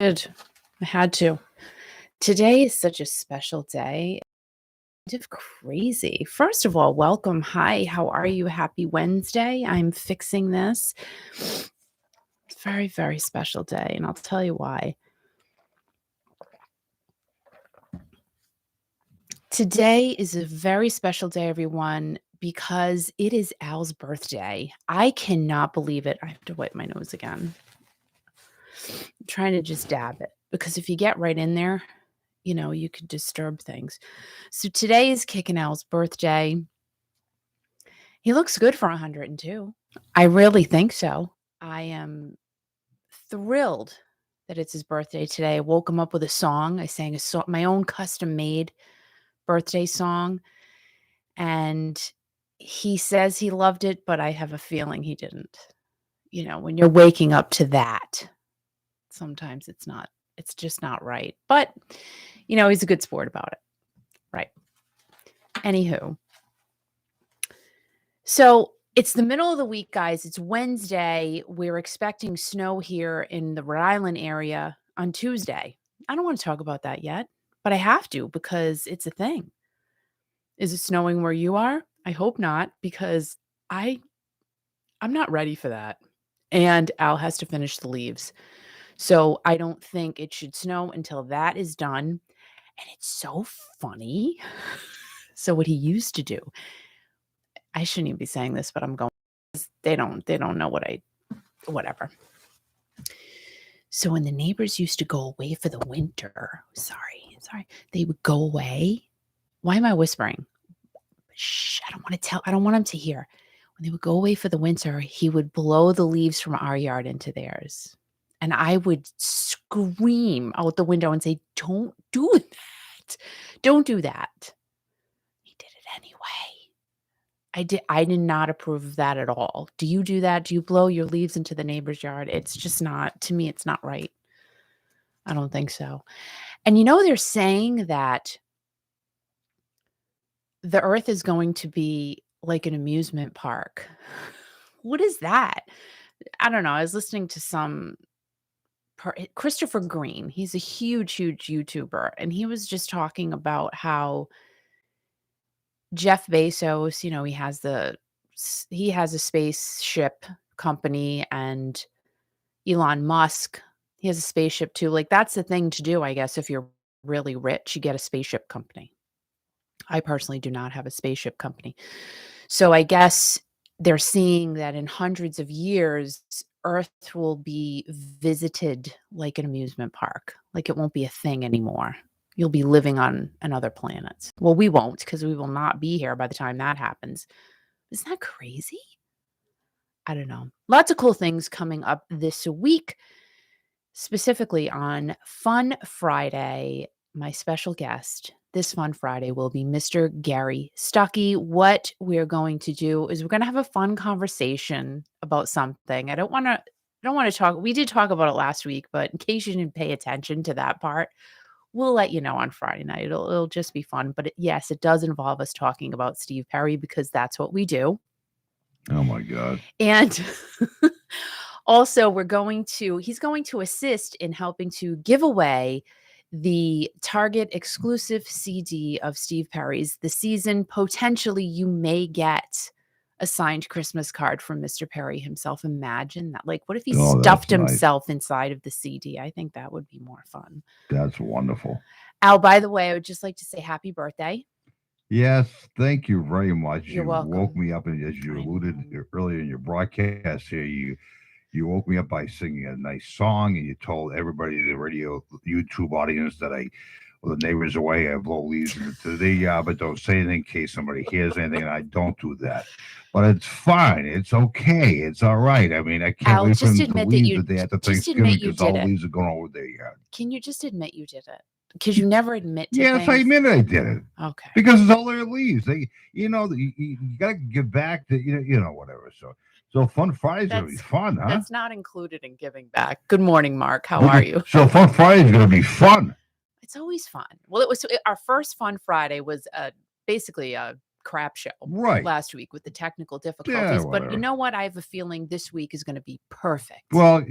Did. I had to. Today is such a special day. Kind of crazy. First of all, welcome. Hi, how are you? Happy Wednesday. I'm fixing this. It's a very, very special day, and I'll tell you why. Today is a very special day, everyone, because it is Al's birthday. I cannot believe it. I have to wipe my nose again. I'm trying to just dab it because if you get right in there, you could disturb things. So today is Kickin Al's birthday. He looks good for 102. I really think so. I am thrilled that it's his birthday today. I woke him up with a song. I sang my own custom-made birthday song, and he says he loved it, but I have a feeling he didn't. When you're waking up to that, sometimes it's just not right. But, he's a good sport about it. Right. Anywho. So it's the middle of the week, guys. It's Wednesday. We're expecting snow here in the Rhode Island area on Tuesday. I don't want to talk about that yet, but I have to because it's a thing. Is it snowing where you are? I hope not, because I'm not ready for that. And Al has to finish the leaves. So I don't think it should snow until that is done. And it's so funny. So what he used to do, I shouldn't even be saying this, but I'm going, they don't know whatever. So when the neighbors used to go away for the winter, sorry, they would go away. Why am I whispering? Shh, I don't want him to hear. When they would go away for the winter, he would blow the leaves from our yard into theirs. And I would scream out the window and say, don't do that. Don't do that. He did it anyway. I did not approve of that at all. Do you do that? Do you blow your leaves into the neighbor's yard? It's just not, to me, it's not right. I don't think so. And they're saying that the earth is going to be like an amusement park. What is that? I don't know. I was listening to Christopher Green. He's a huge, huge YouTuber. And he was just talking about how Jeff Bezos, he has a spaceship company, and Elon Musk, he has a spaceship too. Like, that's the thing to do, I guess. If you're really rich, you get a spaceship company. I personally do not have a spaceship company. So I guess they're seeing that in hundreds of years, Earth will be visited like an amusement park. Like, it won't be a thing anymore. You'll be living on another planet. Well, we won't, because we will not be here by the time that happens. Isn't that crazy? I don't know. Lots of cool things coming up this week, specifically on Fun Friday. My special guest this Fun Friday will be Mr. Gary Stuckey. What we're going to do is we're going to have a fun conversation about something. I don't want to talk. We did talk about it last week, but in case you didn't pay attention to that part, we'll let you know on Friday night. It'll just be fun. But yes, it does involve us talking about Steve Perry, because that's what we do. Oh my God. And also he's going to assist in helping to give away the Target exclusive CD of Steve Perry's The Season. Potentially, you may get a signed Christmas card from Mr. Perry himself. Imagine that. Like, what if he stuffed himself inside of the CD? I think that would be more fun. That's wonderful. Al, by the way, I would just like to say happy birthday. Yes, thank you very much. You're you welcome. Woke me up, and as you alluded earlier in your broadcast here, you woke me up by singing a nice song, and you told everybody, the radio YouTube audience, that the neighbors away, I blow leaves into the yard, but don't say anything in case somebody hears anything, and I don't do that. But it's fine. It's okay. It's all right. I mean, I can't wait for them to leave the day after Thanksgiving, because all the leaves are going over their yard. Can you just admit you did it? Because you never admit to things. I admit I did it. Okay. Because it's all their leaves. You got to give back to, whatever. So Fun Friday's going to be fun, huh? That's not included in giving back. Good morning, Mark. How are you? So Fun Friday's going to be fun. It's always fun. Well, our first Fun Friday was basically a crap show Right. last week with the technical Yeah, difficulties. But you whatever. know what? I have a feeling this week is going to be perfect. Well,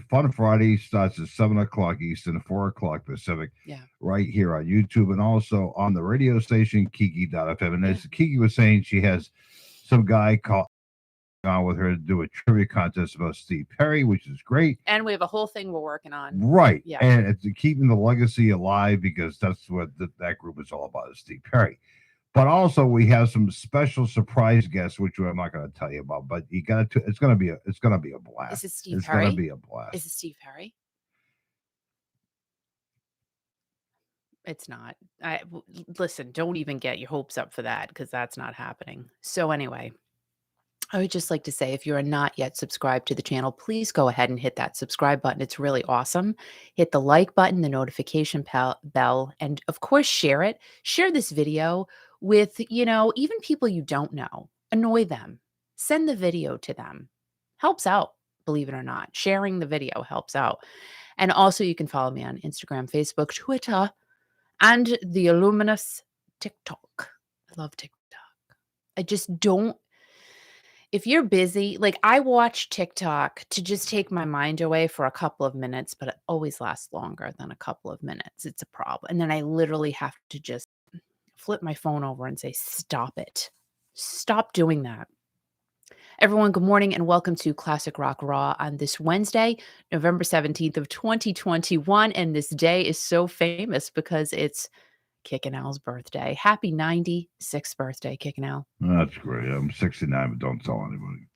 Fun Friday starts at 7 o'clock Eastern, 4 o'clock Pacific, Yeah. right here on YouTube, and also on the radio station Kiki.fm. And Yeah. as Kiki was saying, she has some guy called on with her to do a trivia contest about Steve Perry, which is great. And we have a whole thing we're working on. Right. Yeah. And it's keeping the legacy alive because that's what that group is all about, is Steve Perry. But also we have some special surprise guests, which I'm not going to tell you about. But you got to. It's going to be a blast. Is it Steve It's Perry? going to be a blast. Is it Steve Perry? It's not. Listen, don't even get your hopes up for that because that's not happening. So anyway, I would just like to say if you're not yet subscribed to the channel, please go ahead and hit that subscribe button. It's really awesome. Hit the like button, the notification bell, and of course, share it. Share this video with, even people you don't know. Annoy them. Send the video to them. Helps out, believe it or not. Sharing the video helps out. And also, you can follow me on Instagram, Facebook, Twitter, and the Illuminous TikTok. I love TikTok. I just don't. If you're busy, like I watch TikTok to just take my mind away for a couple of minutes, but it always lasts longer than a couple of minutes. It's a problem. And then I literally have to just flip my phone over and say, stop it. Stop doing that. Everyone, good morning and welcome to Classic Rock Raw on this Wednesday, November 17th of 2021. And this day is so famous because it's Kickin Al's birthday. Happy 96th birthday, Kickin Al. That's great. I'm 69, but don't tell anybody.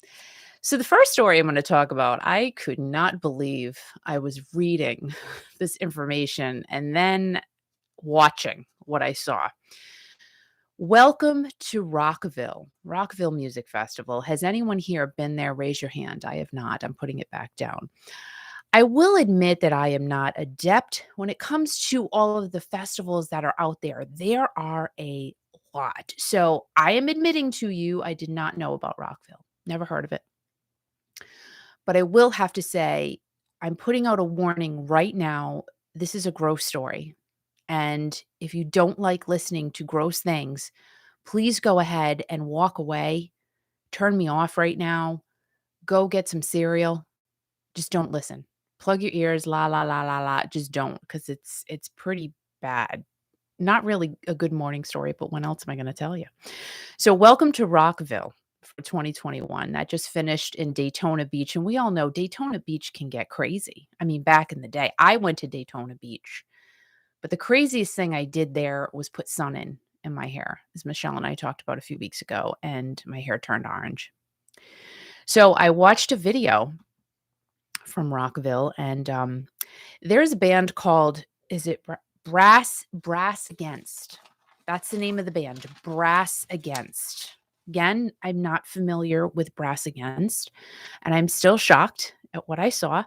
So the first story I'm going to talk about, I could not believe I was reading this information and then watching what I saw. Welcome to Rockville Music Festival. Has anyone here been there? Raise your hand. I have not. I'm putting it back down. I will admit that I am not adept when it comes to all of the festivals that are out there. There are a lot. So I am admitting to you, I did not know about Rockville. Never heard of it. But I will have to say, I'm putting out a warning right now. This is a gross story. And if you don't like listening to gross things, please go ahead and walk away. Turn me off right now. Go get some cereal. Just don't listen. Plug your ears, la la la la la. Just don't, because it's pretty bad. Not really a good morning story, but when else am I going to tell you? So welcome to Rockville for 2021. That just finished in Daytona Beach. And we all know Daytona Beach can get crazy. I mean, back in the day, I went to Daytona Beach. But the craziest thing I did there was put sun in my hair, as Michelle and I talked about a few weeks ago, and my hair turned orange. So I watched a video from Rockville, and there's a band called, is it Brass Against? That's the name of the band, Brass Against. Again, I'm not familiar with Brass Against, and I'm still shocked at what I saw.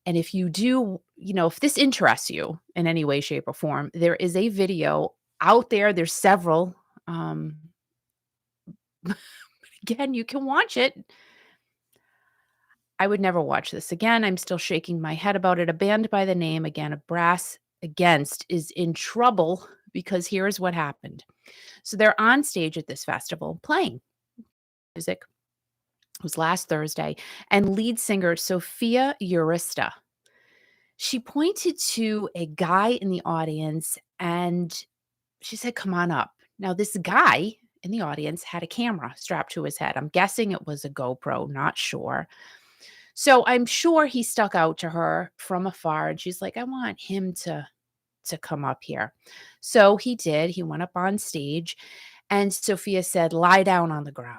And if you do, if this interests you in any way, shape, or form, there is a video out there. There's several. Again, you can watch it. I would never watch this again. I'm still shaking my head about it. A band by the name, again, of Brass Against is in trouble because here's what happened. So they're on stage at this festival playing music. It was last Thursday. And lead singer Sophia Urista, she pointed to a guy in the audience and she said, "Come on up." Now, this guy in the audience had a camera strapped to his head. I'm guessing it was a GoPro, not sure. So I'm sure he stuck out to her from afar and she's like, "I want him to come up here." So he did. He went up on stage and Sophia said, "Lie down on the ground."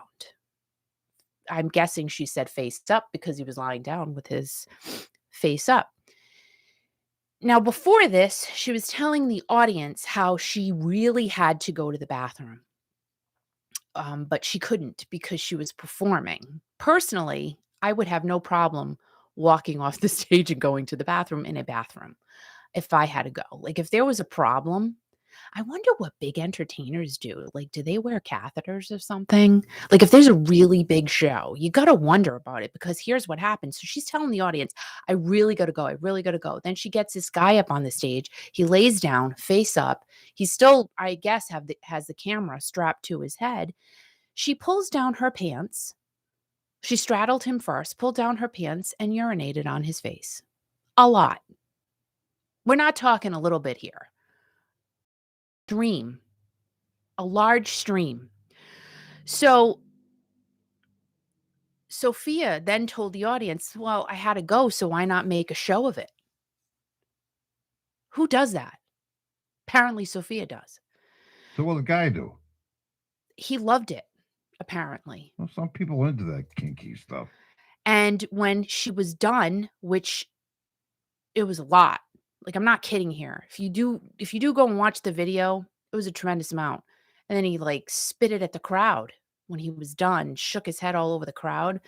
I'm guessing she said face up because he was lying down with his face up. Now, before this, she was telling the audience how she really had to go to the bathroom, but she couldn't because she was performing. Personally, I would have no problem walking off the stage and going to the bathroom in a bathroom if I had to go. Like, if there was a problem, I wonder what big entertainers do. Like, do they wear catheters or something? Like, if there's a really big show, you got to wonder about it because here's what happens. So she's telling the audience, I really got to go. I really got to go. Then she gets this guy up on the stage. He lays down, face up. He's still, I guess, has the camera strapped to his head. She pulls down her pants. She straddled him first, pulled down her pants, and urinated on his face. A lot. We're not talking a little bit here. Stream, a large stream. So Sophia then told the audience, well, I had to go, so why not make a show of it? Who does that? Apparently, Sophia does. So what did the guy do? He loved it, apparently. Well, some people are into that kinky stuff. And when she was done, which it was a lot. Like, I'm not kidding here. If you do go and watch the video, it was a tremendous amount. And then he like spit it at the crowd when he was done, shook his head all over the crowd.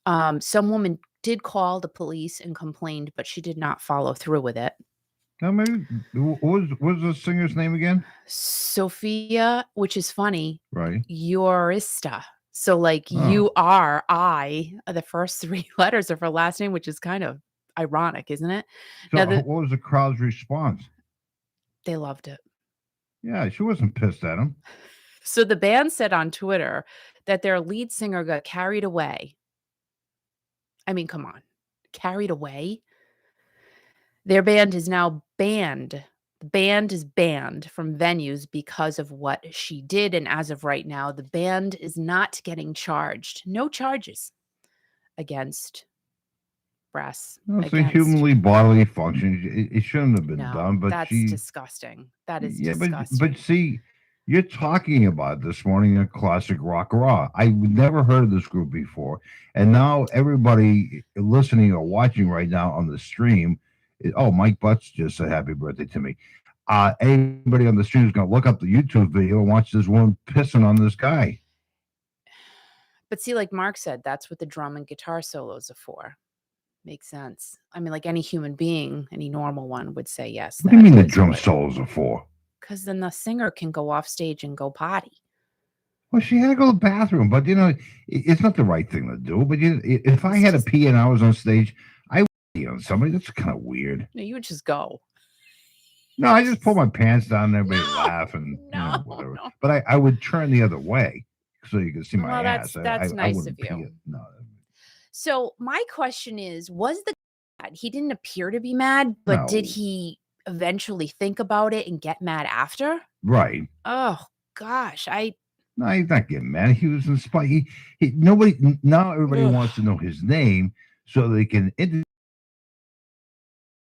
Some woman did call the police and complained, but she did not follow through with it. Now, maybe what was the singer's name again? Sophia, which is funny, Right. Eurista. So like URI, the first three letters of her last name, which is kind of ironic, isn't it? So Now, what was the crowd's response? they loved it. Yeah, she wasn't pissed at him. So the band said on Twitter that their lead singer got carried away. I mean, come on. Carried away? Their band is now banned. The band is banned from venues because of what she did. And as of right now, the band is not getting charged. No charges against brass. Well, it's a Against. humanly bodily function. It shouldn't have been done, but that's disgusting. That is disgusting. But see, you're talking about this morning a classic rock raw. I never heard of this group before, and now everybody listening or watching right now on the stream, Mike Butts just said happy birthday to me. Anybody on the stream is going to look up the YouTube video and watch this woman pissing on this guy. But see, like Mark said, that's what the drum and guitar solos are for. Makes sense. I mean, like any human being, any normal one would say yes. What do you mean the drum solos are for? Because then the singer can go off stage and go potty. Well, she had to go to the bathroom, but it's not the right thing to do. But if I had to pee and I was on stage, I would pee on somebody. That's kind of weird. No, you would just go. No, I just pull my pants down and everybody laugh and whatever. No. But I would turn the other way so you could see my ass. That's nice of you. No. So my question is, was the guy mad? He didn't appear to be mad, but did he eventually think about it and get mad after? Right. Oh gosh, No, he's not getting mad. He was inspired. Now everybody wants to know his name so they can interview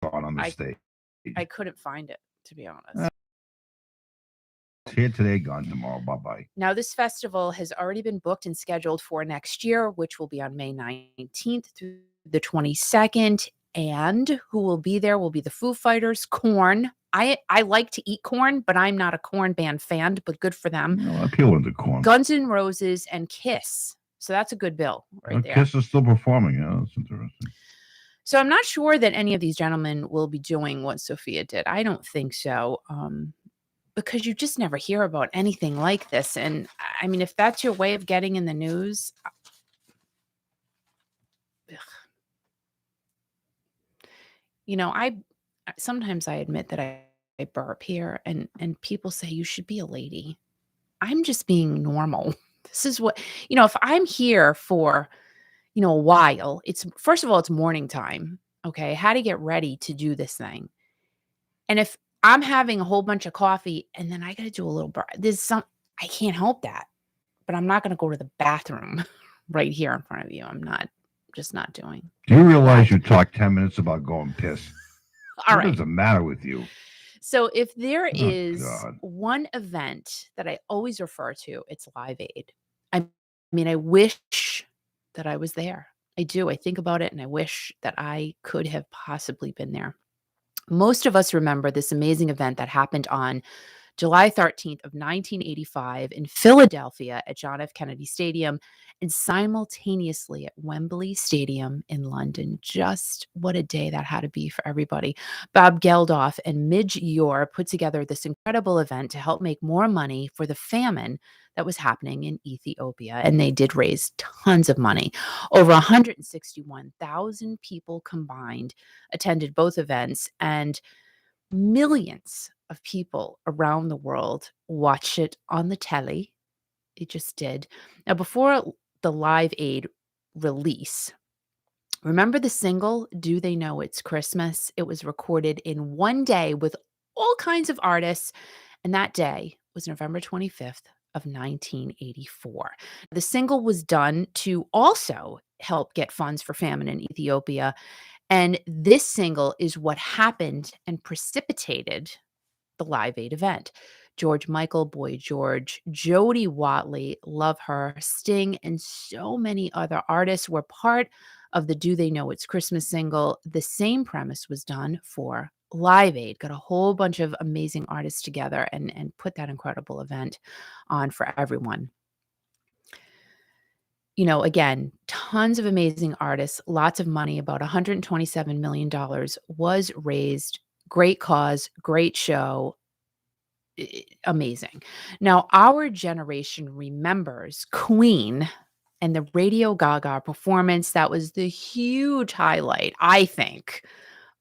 on the stage. I couldn't find it, to be honest. Here today, gone tomorrow. Bye-bye. Now, this festival has already been booked and scheduled for next year, which will be on May 19th through the 22nd. And who will be there will be the Foo Fighters, Korn. I like to eat corn, but I'm not a Korn band fan, but good for them. No, I appeal into Korn. Guns N' Roses and Kiss. So that's a good bill right there. Kiss is still performing. Yeah, that's interesting. So I'm not sure that any of these gentlemen will be doing what Sophia did. I don't think so. Because you just never hear about anything like this. And I mean, if that's your way of getting in the news, sometimes I admit that I burp here and people say you should be a lady. I'm just being normal. This is what, if I'm here for, a while, first of all, it's morning time. Okay. I had to get ready to do this thing. And if I'm having a whole bunch of coffee and then I got to do a little burp, I can't help that, but I'm not going to go to the bathroom right here in front of you. I'm just not doing. Do you realize you talked 10 minutes about going piss? All right. What does the matter with you? So if there is one event that I always refer to, it's Live Aid. I mean, I wish that I was there. I do. I think about it and I wish that I could have possibly been there. Most of us remember this amazing event that happened on July 13th of 1985 in Philadelphia at John F. Kennedy Stadium and simultaneously at Wembley Stadium in London. Just what a day that had to be for everybody. Bob Geldof and Midge Ure put together this incredible event to help make more money for the famine that was happening in Ethiopia. And they did raise tons of money. Over 161,000 people combined attended both events, and millions of people around the world watch it on the telly. It just did. Now, before the Live Aid release, remember the single, Do They Know It's Christmas? It was recorded in one day with all kinds of artists, and that day was November 25th of 1984. The single was done to also help get funds for famine in Ethiopia, and this single is what happened and precipitated the Live Aid event. George Michael, Boy George, Jody Watley, love her, Sting, and so many other artists were part of the Do They Know It's Christmas single. The same premise was done for Live Aid. Got a whole bunch of amazing artists together and put that incredible event on for everyone. Again, tons of amazing artists, lots of money, about $127 million was raised. Great cause, great show, amazing. Now, our generation remembers Queen and the Radio Gaga performance. That was the huge highlight, I think,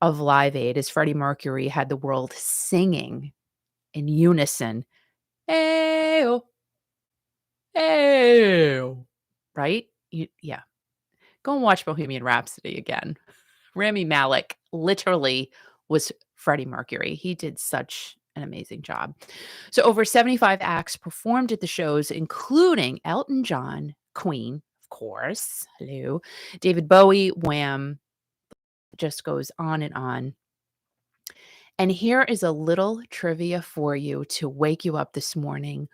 of Live Aid, as Freddie Mercury had the world singing in unison. Ayo, ayo. Right? Yeah. Go and watch Bohemian Rhapsody again. Rami Malek literally was Freddie Mercury. He did such an amazing job. So over 75 acts performed at the shows, including Elton John, Queen, of course, hello, David Bowie, Wham, just goes on and on. And here is a little trivia for you to wake you up this morning.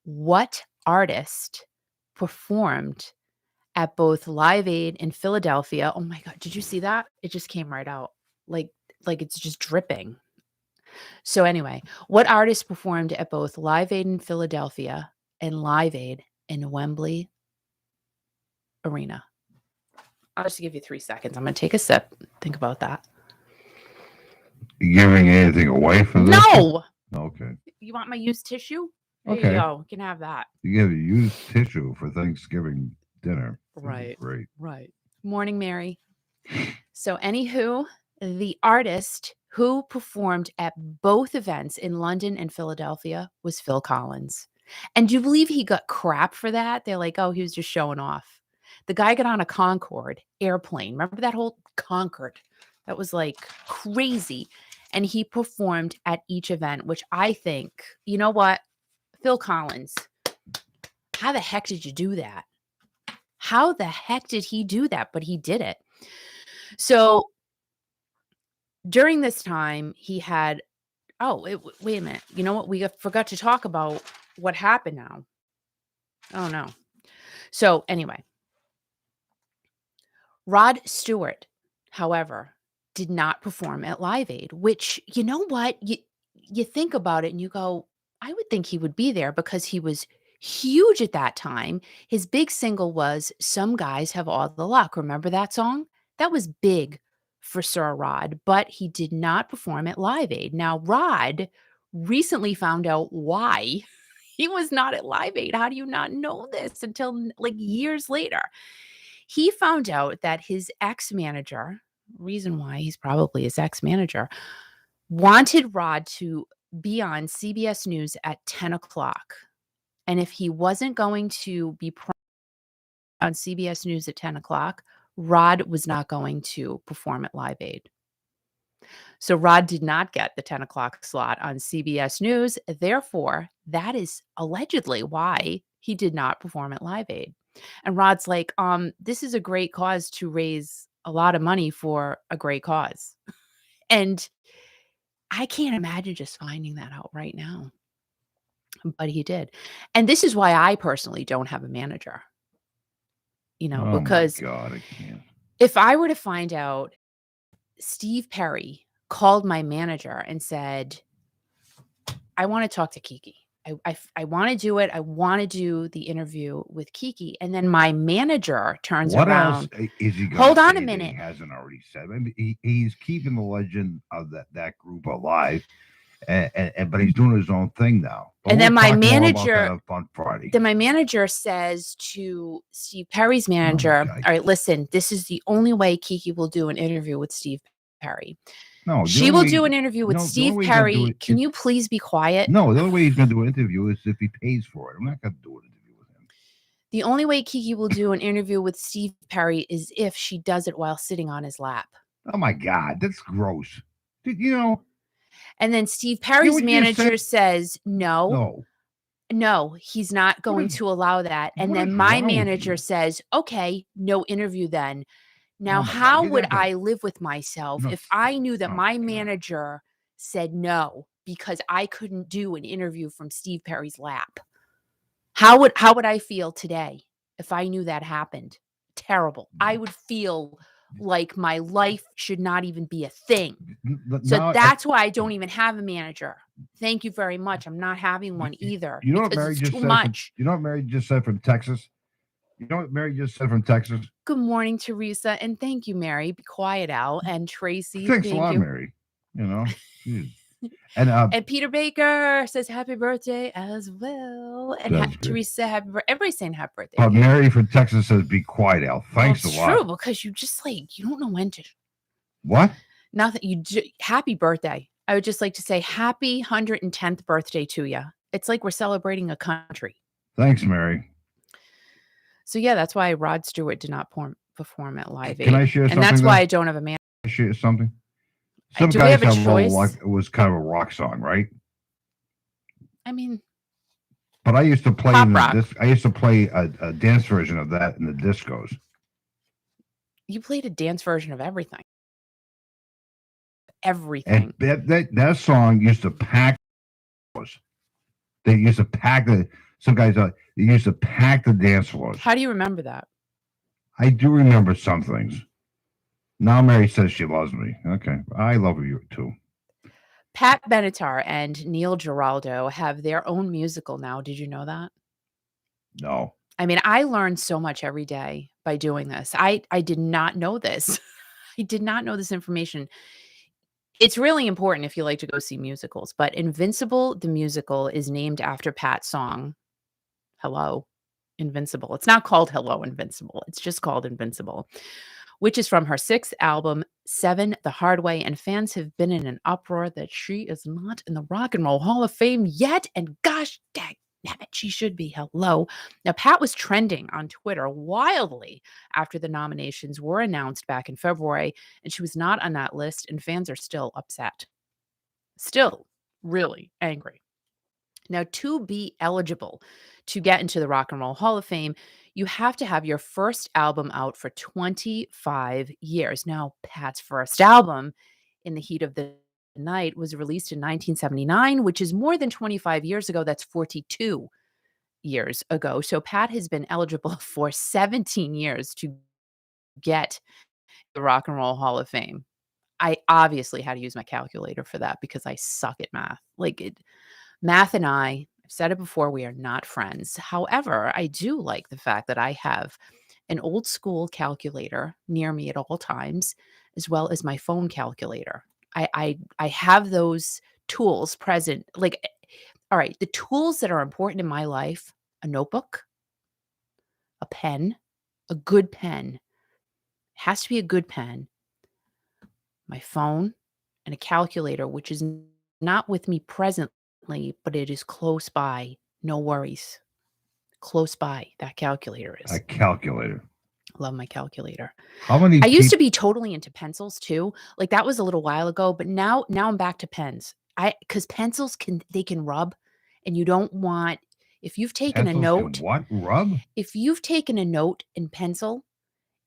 What artist performed at both Live Aid in Philadelphia? Oh my God, did you see that? It just came right out. Like it's just dripping. So anyway, what artist performed at both Live Aid in Philadelphia and Live Aid in Wembley Arena? I'll just give you 3 seconds. I'm going to take a sip. Think about that. You giving anything away for this? No. Okay. You want my used tissue? There Okay. you go. You can have that. You give a used tissue for Thanksgiving dinner. Right. Great. Right. Morning, Mary. So anywho, the artist who performed at both events in London and Philadelphia was Phil Collins. And do you believe he got crap for that? They're like, oh, he was just showing off. The guy got on a Concorde airplane. Remember that whole Concorde? That was like crazy. And he performed at each event, which I think, you know what? Phil Collins, how the heck did you do that? How the heck did he do that? But he did it. So during this time, he had, wait a minute. You know what? We forgot to talk about what happened now. Oh, no. So anyway, Rod Stewart, however, did not perform at Live Aid, which, you know what? You think about it and you go, I would think he would be there because he was huge at that time. His big single was Some Guys Have All the Luck. Remember that song? That was big for Sir Rod, but he did not perform at Live Aid. Now, Rod recently found out why he was not at Live Aid. How do you not know this until like years later? He found out that his ex-manager, reason why he's probably his ex-manager, wanted Rod to be on CBS News at 10 o'clock. And if he wasn't going to be on CBS News at 10 o'clock, Rod was not going to perform at Live Aid. So Rod did not get the 10 o'clock slot on CBS News. Therefore, that is allegedly why he did not perform at Live Aid. And Rod's like, this is a great cause to raise a lot of money for a great cause. And I can't imagine just finding that out right now. But he did. And this is why I personally don't have a manager. Because my God, I can't. If I were to find out Steve Perry called my manager and said, I want to talk to Kiki. I want to do it. I want to do the interview with Kiki. And then my manager turns What else around. is he going Hold to on a say that he minute. hasn't already said? I mean, he's keeping the legend of that group alive, but he's doing his own thing now. But And we'll then my talk more about manager, that on Friday. then my manager says to Steve Perry's manager, God. all right, listen, this is the only way Kiki will do an interview with Steve Perry. No, She will do an interview with Steve Perry. Can you please be quiet? No, the only way he's going to do an interview is if he pays for it. I'm not going to do an interview with him. The only way Kiki will do an interview with Steve Perry is if she does it while sitting on his lap. Oh my God, that's gross. You know. And then Steve Perry's manager says, no, he's not going to allow that. And then my manager says, okay, no interview then. Now, how would I live with myself if I knew that my manager said no because I couldn't do an interview from Steve Perry's lap? How would I feel today if I knew that happened? Terrible. I would feel like my life should not even be a thing. So that's why I don't even have a manager. Thank you very much. I'm not having one either. You know what Mary just said? You know what Mary just said from Texas? You know what Mary just said from Texas? Good morning, Teresa, and thank you, Mary. Be quiet, Al, and Tracy. Thanks a lot, Mary. You know, and Peter Baker says happy birthday as well, and Teresa, happy birthday. Everybody's saying happy birthday. But Mary from Texas says, "Be quiet, Al." Thanks a lot. True, because you just you don't know when to. What? Nothing. Happy birthday. I would just like to say happy 110th birthday to you. It's like we're celebrating a country. Thanks, Mary. So yeah, that's why Rod Stewart did not perform at Live Aid. Can I share something? And that's why I don't have a man. Can I share something? Some guys have it was kind of a rock song, right? I mean, but I used to play I used to play a dance version of that in the discos. You played a dance version of everything. Everything. And that song used to pack. They used to pack some guys. They used to pack the dance floors. How do you remember that? I do remember some things. Now Mary says she loves me. Okay, I love you too. Pat Benatar and Neil Giraldo have their own musical now. Did you know that? No. I mean, I learn so much every day by doing this. I did not know this. I did not know this information. It's really important if you like to go see musicals, but Invincible, the musical, is named after Pat's song, Hello, Invincible. It's not called Hello, Invincible. It's just called Invincible, which is from her 6th album, 7, The Hard Way, and fans have been in an uproar that she is not in the Rock and Roll Hall of Fame yet, and gosh dang it, she should be. Hello. Now, Pat was trending on Twitter wildly after the nominations were announced back in February, and she was not on that list, and fans are still upset. Still really angry. Now, to be eligible to get into the Rock and Roll Hall of Fame, you have to have your first album out for 25 years. Now, Pat's first album, In the Heat of the Night, was released in 1979, which is more than 25 years ago. That's 42 years ago. So Pat has been eligible for 17 years to get the Rock and Roll Hall of Fame. I obviously had to use my calculator for that because I suck at math. Math and I've said it before, we are not friends. However, I do like the fact that I have an old school calculator near me at all times, as well as my phone calculator. I have those tools present. All right, the tools that are important in my life: a notebook, a pen, a good pen. It has to be a good pen. My phone and a calculator, which is not with me presently, but it is close by. No worries. Close by, that calculator is. A calculator. Love my calculator. I used to be totally into pencils too. That was a little while ago, but now I'm back to pens. Because pencils can rub, and you don't want, if you've taken a note. What? Rub? If you've taken a note in pencil,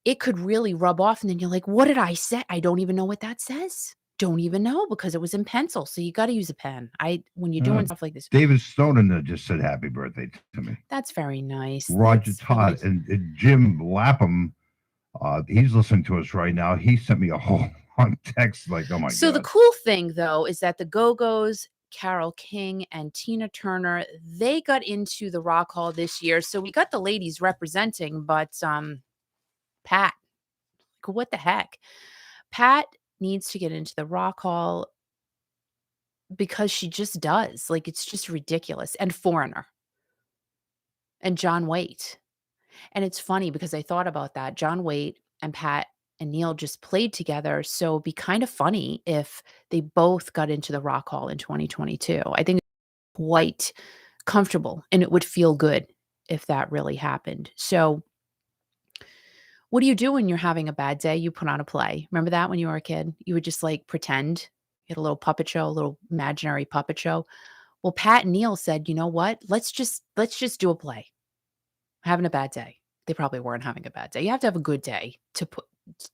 it could really rub off, and then you're like, what did I say? I don't even know what that says. Don't even know because it was in pencil. So you got to use a pen. When you're doing stuff like this. David Stonen just said happy birthday to me. That's very nice. Roger Todd and Jim Lapham, he's listening to us right now. He sent me a whole long text oh my God. So the cool thing though is that the Go-Go's Carole King and Tina Turner, they got into the Rock Hall this year. So we got the ladies representing, but Pat, what the heck? Pat needs to get into the Rock Hall because she just does. Like, it's just ridiculous. And Foreigner and John Waite. And it's funny because I thought about that. John Waite and Pat and Neil just played together. So it'd be kind of funny if they both got into the Rock Hall in 2022. I think it's quite comfortable and it would feel good if that really happened. So what do you do when you're having a bad day? You put on a play. Remember that when you were a kid? You would just like pretend. You had a little puppet show, a little imaginary puppet show. Well, Pat and Neil said, "You know what? Let's just do a play. Having a bad day." They probably weren't having a bad day. You have to have a good day to put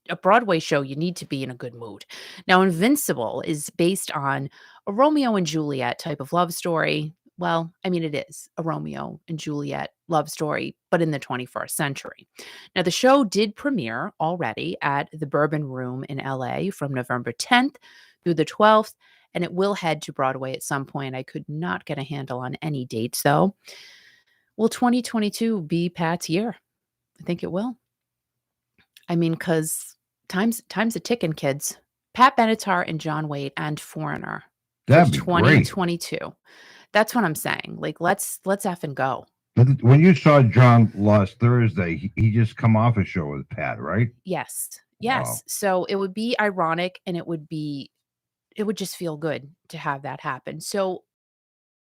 a Broadway show, you need to be in a good mood. Now, Invincible is based on a Romeo and Juliet type of love story. Well, I mean, it is a Romeo and Juliet love story, but in the 21st century. Now, the show did premiere already at the Bourbon Room in LA from November 10th through the 12th, and it will head to Broadway at some point. I could not get a handle on any dates, though. Will 2022 be Pat's year? I think it will. I mean, because time's a ticking, kids. Pat Benatar and John Waite and Foreigner for That'd be great. 2022. That's what I'm saying. Like, let's effing go. But when you saw John last Thursday, he just come off a show with Pat, right? Yes. Wow. Yes. So it would be ironic and it would just feel good to have that happen. So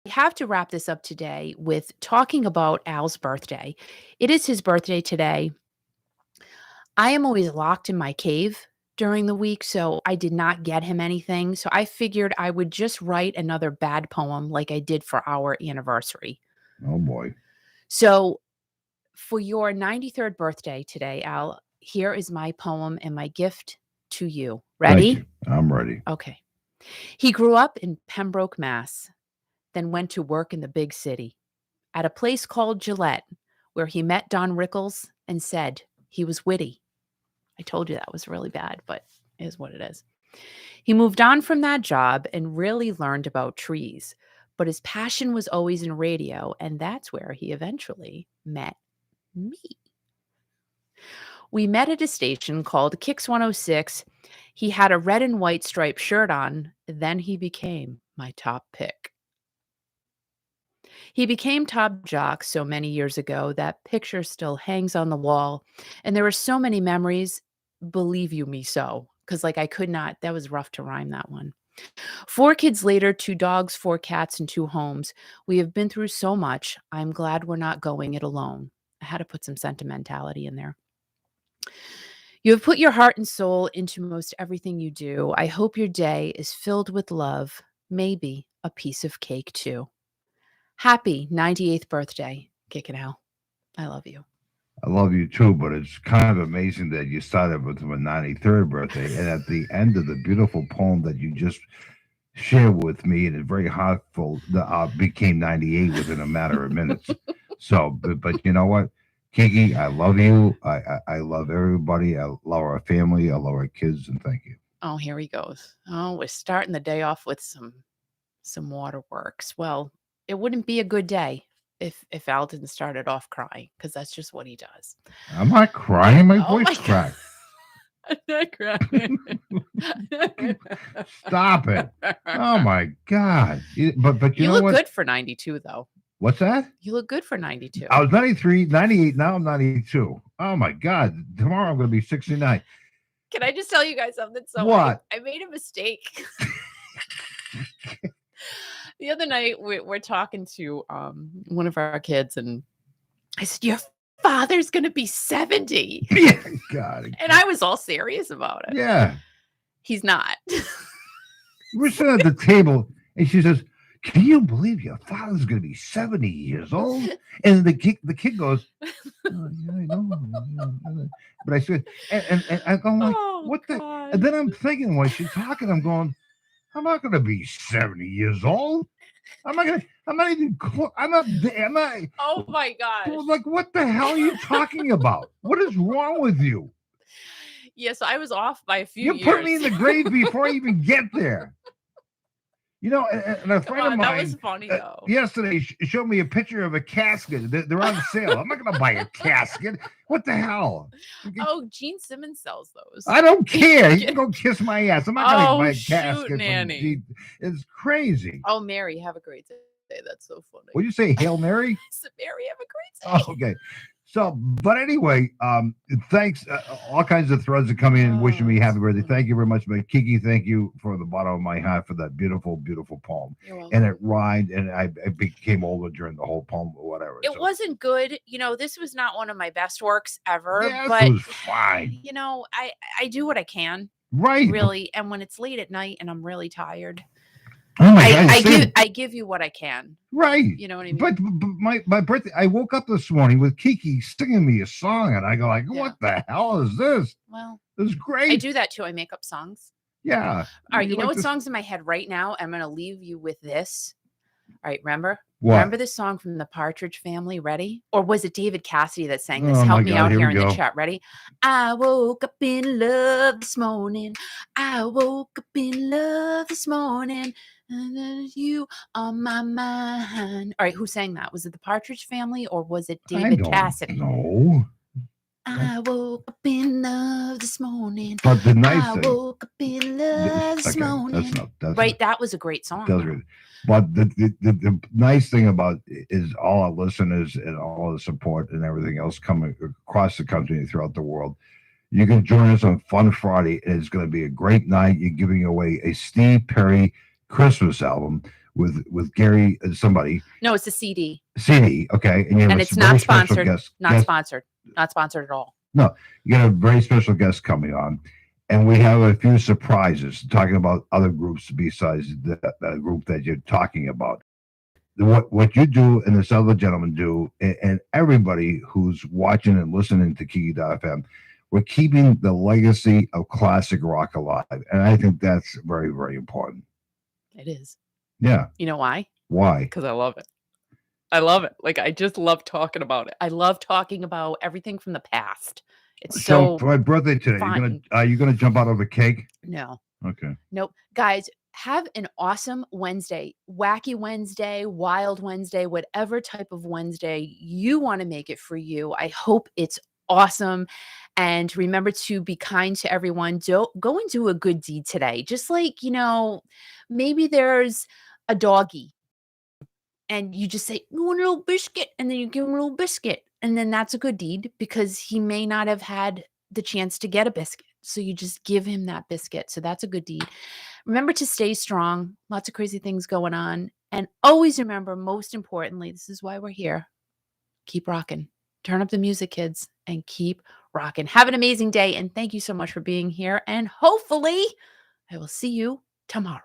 we have to wrap this up today with talking about Al's birthday. It is his birthday today. I am always locked in my cave during the week, so I did not get him anything. So I figured I would just write another bad poem like I did for our anniversary. Oh, boy. So for your 93rd birthday today, Al, here is my poem and my gift to you. Ready? Thank you. I'm ready. Okay. He grew up in Pembroke, Mass., then went to work in the big city at a place called Gillette, where he met Don Rickles and said he was witty. I told you that was really bad, but it is what it is. He moved on from that job and really learned about trees, but his passion was always in radio, and that's where he eventually met me. We met at a station called Kicks 106. He had a red and white striped shirt on, then he became my top pick. He became top jock so many years ago that picture still hangs on the wall. And there were so many memories, believe you me so, because like I could not, that was rough to rhyme that one. 4 kids later, 2 dogs, 4 cats, and 2 homes. We have been through so much. I'm glad we're not going it alone. I had to put some sentimentality in there. You have put your heart and soul into most everything you do. I hope your day is filled with love, maybe a piece of cake too. Happy 98th birthday, Kickin. I love you. I love you too, but it's kind of amazing that you started with my 93rd birthday, and at the end of the beautiful poem that you just shared with me, and it's very heartful, became 98 within a matter of minutes. So, but you know what, Kiki, I love you. I love everybody. I love our family. I love our kids, and thank you. Oh, here he goes. Oh, we're starting the day off with some waterworks. Well, it wouldn't be a good day if Al didn't start it off crying, because that's just what he does. I'm not crying. My Oh voice my cracked. I'm not crying. Stop it. Oh my God. But you know look what? good for 92, though. What's that? You look good for 92. I was 93, 98. Now I'm 92. Oh my God. Tomorrow I'm going to be 69. Can I just tell you guys something? So What? I made a mistake. The other night we're talking to one of our kids, and I said, "Your father's going to be 70." Yeah, God. And I was all serious about it. Yeah. He's not. We're sitting at the table, and she says, "Can you believe your father's going to be 70 years old?" And the kid goes, "Oh, yeah, I know." But I said, and I'm going like, "What the?" God. And then I'm thinking, while she's talking, I'm going, "I'm not going to be 70 years old. I'm not even. I'm not. Oh my gosh. Like, what the hell are you talking about? What is wrong with you? Yes, I was off by a few You years. put me in the grave before I even get there. And a Come friend of on, that was mine funny though. yesterday showed me a picture of a casket. They're on sale. I'm not going to buy a casket. What the hell? Oh, Gene Simmons sells those. I don't care. He can go kiss my ass. I'm not going to buy Oh, a shoot, casket from Nanny. Gene. It's crazy. Oh, Mary, have a great day. That's so funny. What do you say, Hail Mary? So, Mary, have a great day. Oh, okay. So, but anyway, thanks. All kinds of threads are coming in wishing me happy birthday. Thank you very much, but Kiki, thank you for the bottom of my heart for that beautiful, beautiful poem. You're welcome. And it rhymed, and I became older during the whole poem or whatever. It wasn't good. This was not one of my best works ever. Yes, but it was fine. I do what I can. Right. Really. And when it's late at night and I'm really tired, oh my God, I give you what I can. Right. You know what I mean? But my birthday, I woke up this morning with Kiki singing me a song, and I go like, Yeah. what the hell is this? Well, It was great. I do that too. I make up songs. Yeah. All right. You know like what this- song's in my head right now? I'm going to leave you with this. All right. Remember? What? Remember this song from the Partridge Family? Ready? Or was it David Cassidy that sang this? Oh, Help my me God, out here here we in the go. chat. Ready? I woke up in love this morning. I woke up in love this morning. And then you on my mind. All right. Who sang that? Was it the Partridge Family or was it David Cassidy? No. I woke up in love this morning. But the nice I thing. woke up in love this morning. That's That was a great song. That's great. But the nice thing about it is all our listeners and all the support and everything else coming across the country and throughout the world. You can join us on Fun Friday, and it's going to be a great night. You're giving away a Steve Perry Christmas album with Gary somebody. No, it's a CD. CD, okay, and you have it's not sponsored. Sponsored. Not sponsored at all. No, you got a very special guest coming on, and we have a few surprises talking about other groups besides the group that you're talking about. What you do and this other gentleman do, and everybody who's watching and listening to Kiki.fm, we're keeping the legacy of classic rock alive, and I think that's very, very important. It is. Yeah. You know why? Why? Because I love it. I love it. Like, I just love talking about it. I love talking about everything from the past. It's so for my birthday today, you're gonna jump out of a cake? No. Okay. Nope. Guys, have an awesome Wednesday, wacky Wednesday, wild Wednesday, whatever type of Wednesday you want to make it for you. I hope it's awesome. And remember to be kind to everyone. Go and do a good deed today. Just like, maybe there's a doggy and you just say, "You want a little biscuit?" And then you give him a little biscuit. And then that's a good deed because he may not have had the chance to get a biscuit. So you just give him that biscuit. So that's a good deed. Remember to stay strong. Lots of crazy things going on. And always remember, most importantly, this is why we're here. Keep rocking. Turn up the music, kids, and keep rocking. Have an amazing day. And thank you so much for being here. And hopefully I will see you tomorrow.